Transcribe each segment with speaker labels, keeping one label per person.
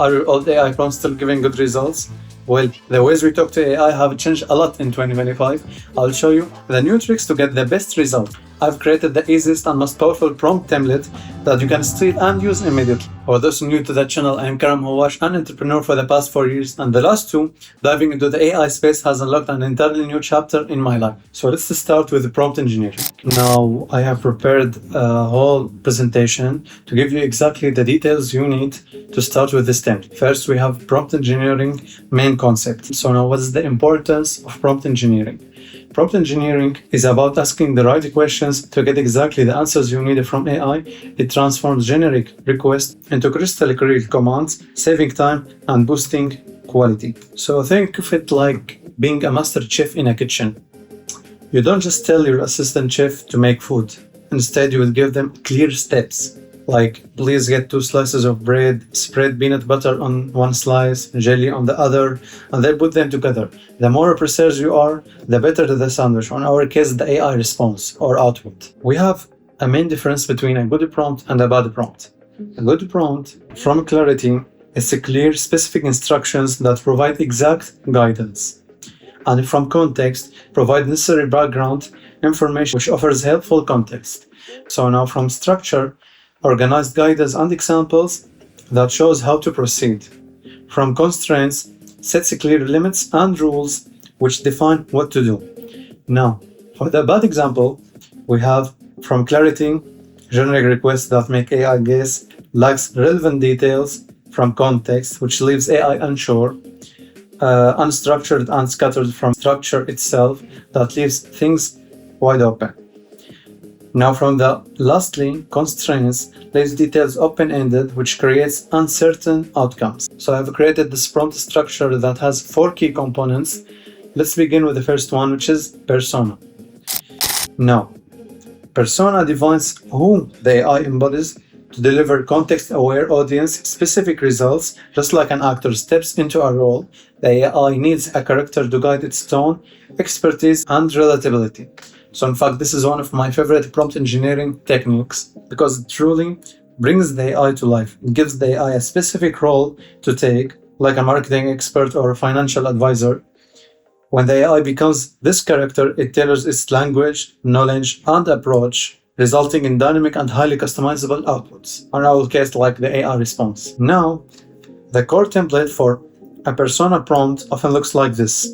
Speaker 1: Are your old AI prompts still giving good results? Well, the ways we talk to AI have changed a lot in 2025. I'll show you the new tricks to get the best result. I've created the easiest and most powerful prompt template that you can steal and use immediately. For those new to the channel, I am Karam Hawash, an entrepreneur for the past 4 years, and the last two, diving into the AI space has unlocked an entirely new chapter in my life. So let's start with the prompt engineering. Now, I have prepared a whole presentation to give you exactly the details you need to start with this template. First, we have prompt engineering main concept. So now, what is the importance of prompt engineering? Prompt engineering is about asking the right questions to get exactly the answers you need from AI. It transforms generic requests into crystal clear commands, saving time and boosting quality. So think of it like being a master chef in a kitchen. You don't just tell your assistant chef to make food. Instead, you will give them clear steps. Like, please get 2 slices of bread, spread peanut butter on one slice, jelly on the other, and then put them together. The more precise you are, the better the sandwich. In our case, the AI response or output. We have a main difference between a good prompt and a bad prompt. A good prompt, from clarity, is a clear, specific instructions that provide exact guidance. And from context, provide necessary background information which offers helpful context. So now from structure, organized guidance and examples that shows how to proceed. From constraints, sets clear limits and rules which define what to do. Now, for the bad example, we have from clarity, generic requests that make AI guess, lacks relevant details, from context, which leaves AI unsure, unstructured and scattered from structure itself, that leaves things wide open. Now from the lastly, constraints, leaves details open-ended, which creates uncertain outcomes. So I've created this prompt structure that has 4 key components. Let's begin with the first one, which is persona. Now, persona defines who the AI embodies to deliver context-aware audience-specific results. Just like an actor steps into a role, the AI needs a character to guide its tone, expertise, and relatability. So in fact, this is one of my favorite prompt engineering techniques because it truly brings the AI to life. It gives the AI a specific role to take, like a marketing expert or a financial advisor. When the AI becomes this character, it tailors its language, knowledge, and approach, resulting in dynamic and highly customizable outputs. In our case, like the AI response. Now, the core template for a persona prompt often looks like this.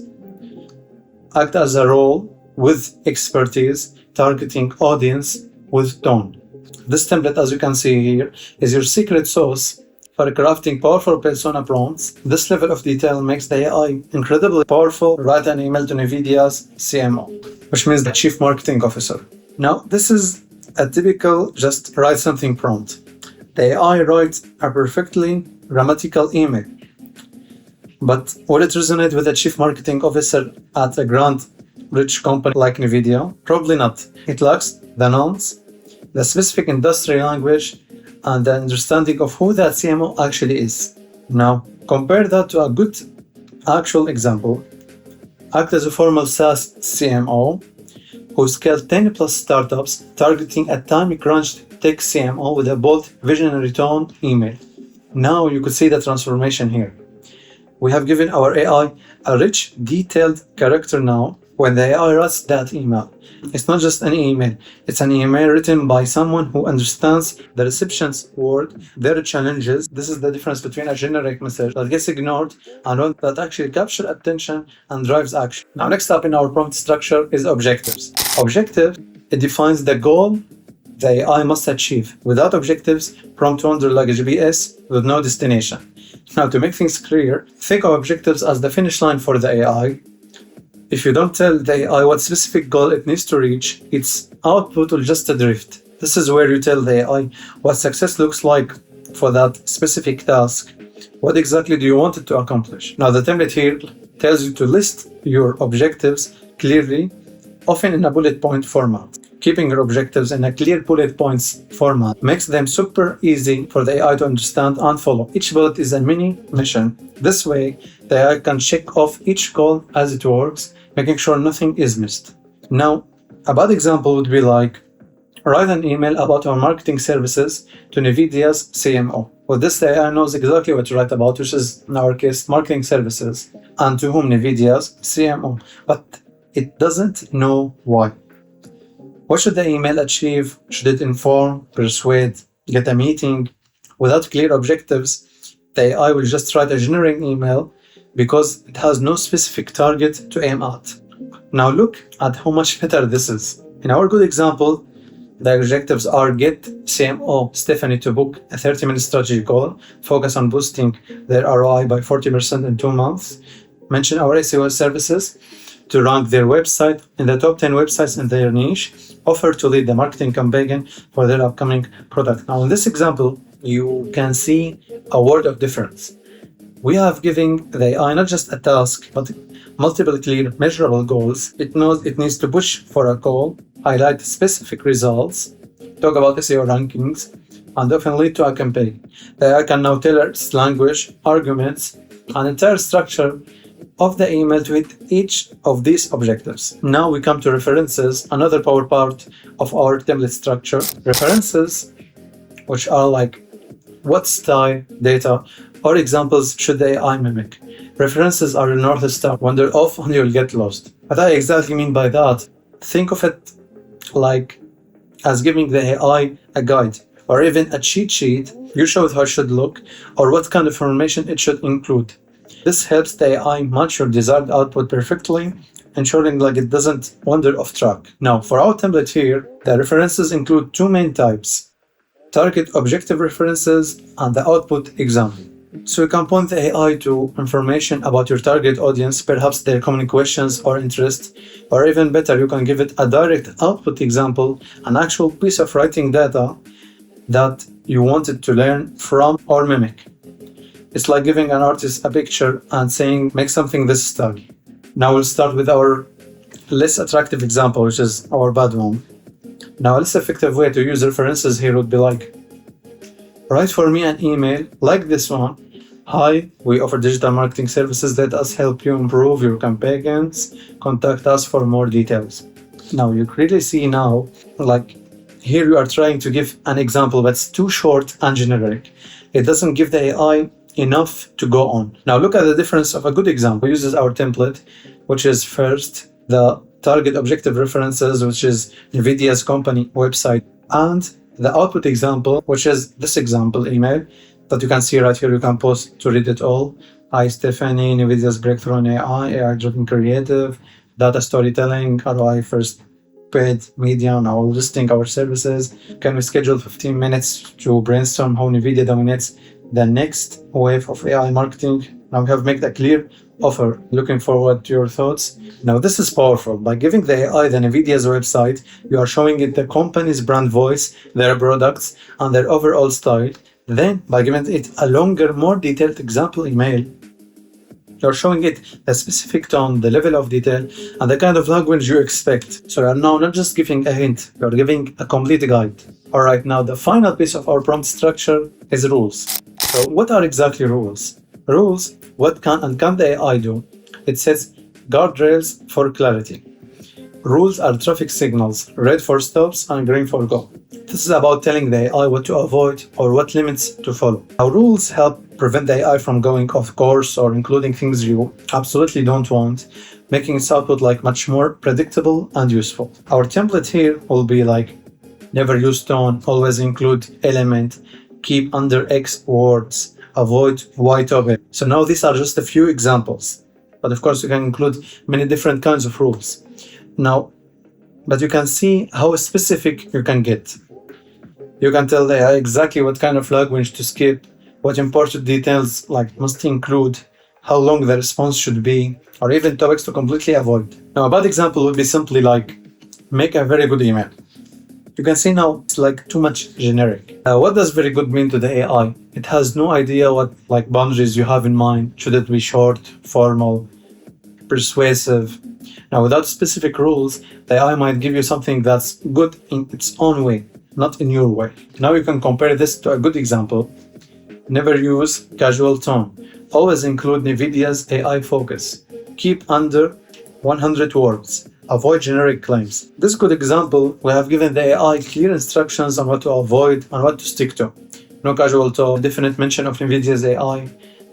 Speaker 1: Act as a role with expertise, targeting audience with tone. This template, as you can see here, is your secret sauce for crafting powerful persona prompts. This level of detail makes the AI incredibly powerful. Write an email to NVIDIA's CMO, which means the Chief Marketing Officer. Now, this is a typical just write something prompt. The AI writes a perfectly grammatical email. But will it resonate with a Chief Marketing Officer at a grand rich company like NVIDIA? Probably not. It lacks the nouns, the specific industry language, and the understanding of who that CMO actually is. Now, compare that to a good actual example. Act as a formal SaaS CMO who scaled 10 plus startups, targeting a time-crunched tech CMO with a bold, visionary tone email. Now you could see the transformation here. We have given our AI a rich, detailed character now. When the AI writes that email, it's not just an email, it's an email written by someone who understands the recipient's word, their challenges. This is the difference between a generic message that gets ignored and one that actually captures attention and drives action. Now, next up in our prompt structure is objectives. Objective, it defines the goal the AI must achieve. Without objectives, prompt wander like a GPS with no destination. Now, to make things clear, think of objectives as the finish line for the AI. If you don't tell the AI what specific goal it needs to reach, its output will just drift. This is where you tell the AI what success looks like for that specific task. What exactly do you want it to accomplish? Now, the template here tells you to list your objectives clearly, often in a bullet point format. Keeping your objectives in a clear bullet points format makes them super easy for the AI to understand and follow. Each bullet is a mini mission. This way, the AI can check off each goal as it works, making sure nothing is missed. Now, a bad example would be like, write an email about our marketing services to NVIDIA's CMO. With this, the AI knows exactly what to write about, which is, in our case, marketing services, and to whom NVIDIA's CMO. But it doesn't know why. What should the email achieve? Should it inform, persuade, get a meeting? Without clear objectives, the AI will just write a generic email because it has no specific target to aim at. Now look at how much better this is. In our good example, the objectives are get CMO Stephanie to book a 30-minute strategy call, focus on boosting their ROI by 40% in 2 months, mention our SEO services to rank their website in the top 10 websites in their niche, offer to lead the marketing campaign for their upcoming product. Now in this example, you can see a world of difference. We have given the AI not just a task, but multiple clear, measurable goals. It knows it needs to push for a call, highlight specific results, talk about SEO rankings, and often lead to a campaign. The AI can now tailor its language, arguments, and entire structure of the email to hit each of these objectives. Now we come to references, another power part of our template structure. References, which are like what style, data, or examples should the AI mimic. References are a North Star. When they're off, you'll get lost. What I exactly mean by that, think of it like as giving the AI a guide or even a cheat sheet. You show it how it should look or what kind of information it should include. This helps the AI match your desired output perfectly, ensuring like it doesn't wander off track. Now, for our template here, the references include 2 main types: target objective references and the output example. So you can point the AI to information about your target audience, perhaps their common questions or interests, or even better, you can give it a direct output example, an actual piece of writing data that you wanted to learn from or mimic. It's like giving an artist a picture and saying, make something this style. Now we'll start with our less attractive example, which is our bad one. Now a less effective way to use references here would be like, write for me an email like this one. Hi, we offer digital marketing services. Let us help you improve your campaigns. Contact us for more details. Now you clearly see now, like here you are trying to give an example that's too short and generic. It doesn't give the AI enough to go on. Now look at the difference of a good example. It uses our template, which is first the target objective references, which is NVIDIA's company website, and the output example, which is this example email that you can see right here. You can pause to read it all. Hi Stephanie, NVIDIA's breakthrough in AI-driven creative, data storytelling, ROI first paid media, now listing our services. Can we schedule 15 minutes to brainstorm how NVIDIA dominates the next wave of AI marketing? Now we have made a clear offer. Looking forward to your thoughts. Now this is powerful. By giving the AI the NVIDIA's website, you are showing it the company's brand voice, their products, and their overall style. Then, by giving it a longer, more detailed example email, you're showing it the specific tone, the level of detail, and the kind of language you expect. So you're now not just giving a hint, you're giving a complete guide. Alright, now the final piece of our prompt structure is rules. So what are exactly rules? Rules, what can and can't the AI do? It says guardrails for clarity. Rules are traffic signals, red for stops and green for go. This is about telling the AI what to avoid or what limits to follow. Our rules help prevent the AI from going off course or including things you absolutely don't want, making its output like much more predictable and useful. Our template here will be like, never use tone, always include element, keep under X words, avoid Y topic. So now these are just a few examples, but of course you can include many different kinds of rules. Now, but you can see how specific you can get. You can tell the AI exactly what kind of language to skip, what important details like must include, how long the response should be, or even topics to completely avoid. Now, a bad example would be simply like, make a very good email. You can see now it's like too much generic. What does very good mean to the AI? It has no idea what like boundaries you have in mind. Should it be short, formal, persuasive? Now, without specific rules, the AI might give you something that's good in its own way, not in your way. Now you can compare this to a good example. Never use casual tone. Always include NVIDIA's AI focus. Keep under 100 words. Avoid generic claims. This good example, we have given the AI clear instructions on what to avoid and what to stick to. no casual talk, definite mention of NVIDIA's AI,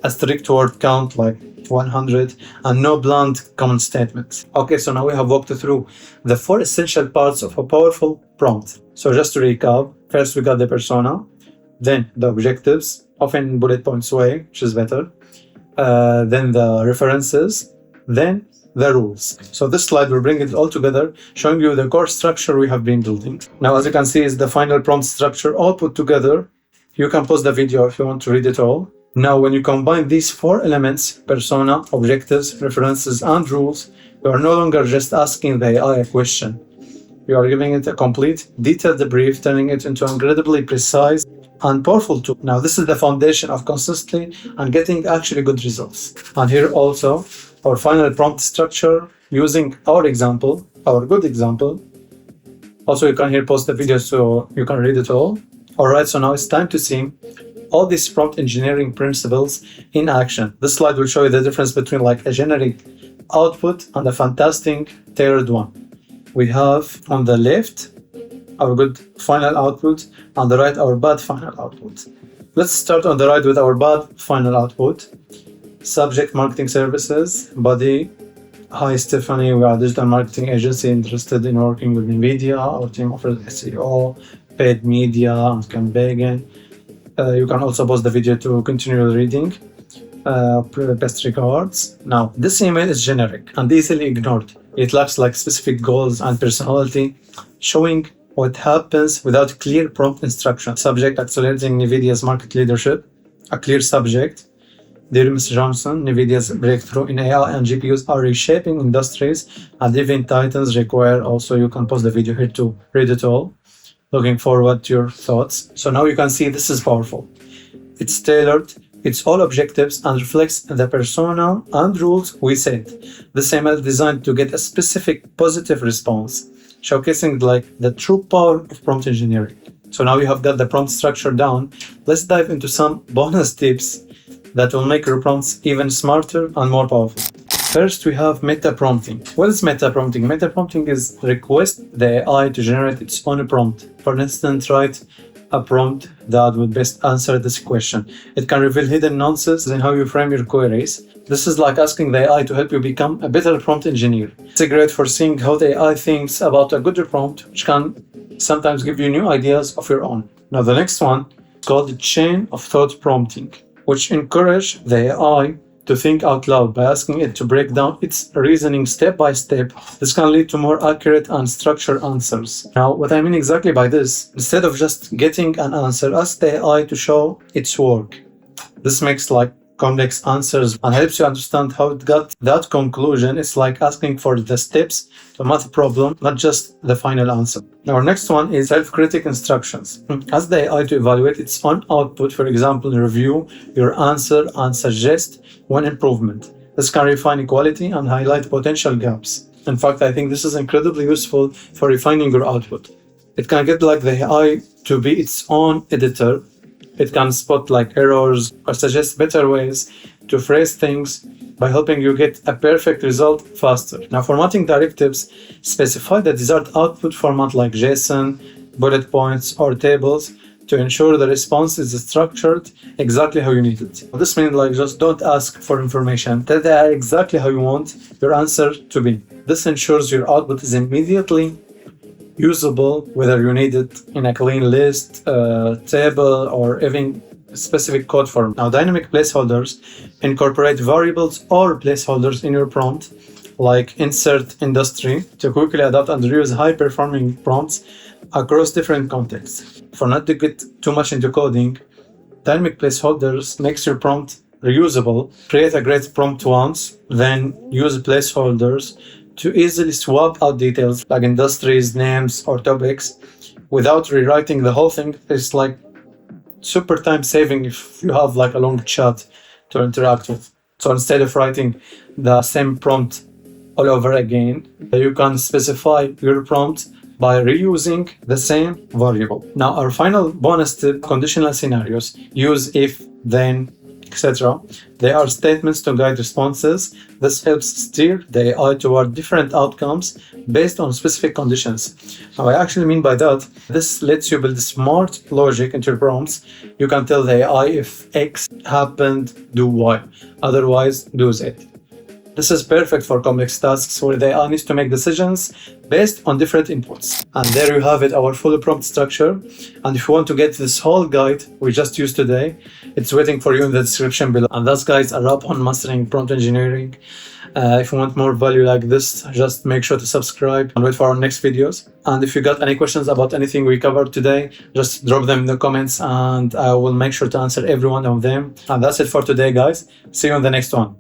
Speaker 1: a strict word count like 100, and no blunt common statements. Okay, so now we have walked through the 4 essential parts of a powerful prompt. So just to recap, first we got the persona, then the objectives, often in bullet points way, which is better, then the references, then the rules. So this slide will bring it all together, showing you the core structure we have been building. Now, as you can see, is the final prompt structure all put together. You can pause the video if you want to read it all. Now, when you combine these 4 elements, persona, objectives, references, and rules, you are no longer just asking the AI a question. You are giving it a complete, detailed brief, turning it into an incredibly precise and powerful tool. Now, this is the foundation of consistently and getting actually good results. And here also, our final prompt structure using our example, our good example. Also, you can here pause the video so you can read it all. Alright, so now it's time to see all these prompt engineering principles in action. This slide will show you the difference between like a generic output and a fantastic tailored one. We have on the left our good final output, on the right our bad final output. Let's start on the right with our bad final output. Subject: marketing services. Body: hi Stephanie, we are a digital marketing agency interested in working with NVIDIA. Our team offers SEO, paid media, and campaigning. You can also pause the video to continue reading. Best regards. Now, this email is generic and easily ignored. It lacks like specific goals and personality, showing what happens without clear prompt instruction. Subject: accelerating NVIDIA's market leadership. A clear subject: dear Ms. Johnson, NVIDIA's breakthrough in AI and GPUs are reshaping industries, and even titans require. Also, you can pause the video here to read it all. Looking forward to your thoughts. So now you can see this is powerful. It's tailored, it's all objectives, and reflects the persona and rules we set. This email is designed to get a specific positive response, showcasing like the true power of prompt engineering. So now you have got the prompt structure down. Let's dive into some bonus tips that will make your prompts even smarter and more powerful. First, we have meta prompting. What is meta prompting? Meta prompting is request the AI to generate its own prompt. For instance, write a prompt that would best answer this question. It can reveal hidden nuances in how you frame your queries. This is like asking the AI to help you become a better prompt engineer. It's great for seeing how the AI thinks about a good prompt, which can sometimes give you new ideas of your own. Now, the next one is called chain of thought prompting, which encourage the AI to think out loud by asking it to break down its reasoning step by step. This can lead to more accurate and structured answers. Now, what I mean exactly by this, instead of just getting an answer, ask the AI to show its work. This makes like complex answers and helps you understand how it got that conclusion. It's like asking for the steps to a math problem, not just the final answer. Now, our next one is self-critic instructions. Ask the AI to evaluate its own output, for example, review your answer and suggest one improvement. This can refine quality and highlight potential gaps. In fact, I think this is incredibly useful for refining your output. It can get like the AI to be its own editor. It can spot like errors or suggest better ways to phrase things by helping you get a perfect result faster. Now, formatting directives specify the desired output format like JSON, bullet points, or tables to ensure the response is structured exactly how you need it. This means like just don't ask for information. Tell the AI exactly how you want your answer to be. This ensures your output is immediately usable, whether you need it in a clean list, table, or even specific code form. Now, dynamic placeholders incorporate variables or placeholders in your prompt, like insert industry, to quickly adapt and reuse high-performing prompts across different contexts. For not to get too much into coding, dynamic placeholders makes your prompt reusable. Create a great prompt once, then use placeholders to easily swap out details like industries, names, or topics without rewriting the whole thing. It's like super time saving if you have like a long chat to interact with. So instead of writing the same prompt all over again, you can specify your prompt by reusing the same variable. Now, our final bonus tip, conditional scenarios. Use if, then etc. They are statements to guide responses. This helps steer the AI toward different outcomes based on specific conditions. Now, I actually mean by that, this lets you build smart logic into your prompts. You can tell the AI if X happened, do Y. Otherwise, do Z. This is perfect for complex tasks where the AI needs to make decisions based on different inputs. And there you have it, our full prompt structure. And if you want to get this whole guide we just used today, it's waiting for you in the description below. And that's, guys, a wrap on mastering prompt engineering. If you want more value like this, just make sure to subscribe and wait for our next videos. And if you got any questions about anything we covered today, just drop them in the comments and I will make sure to answer every one of them. And that's it for today, guys. See you on the next one.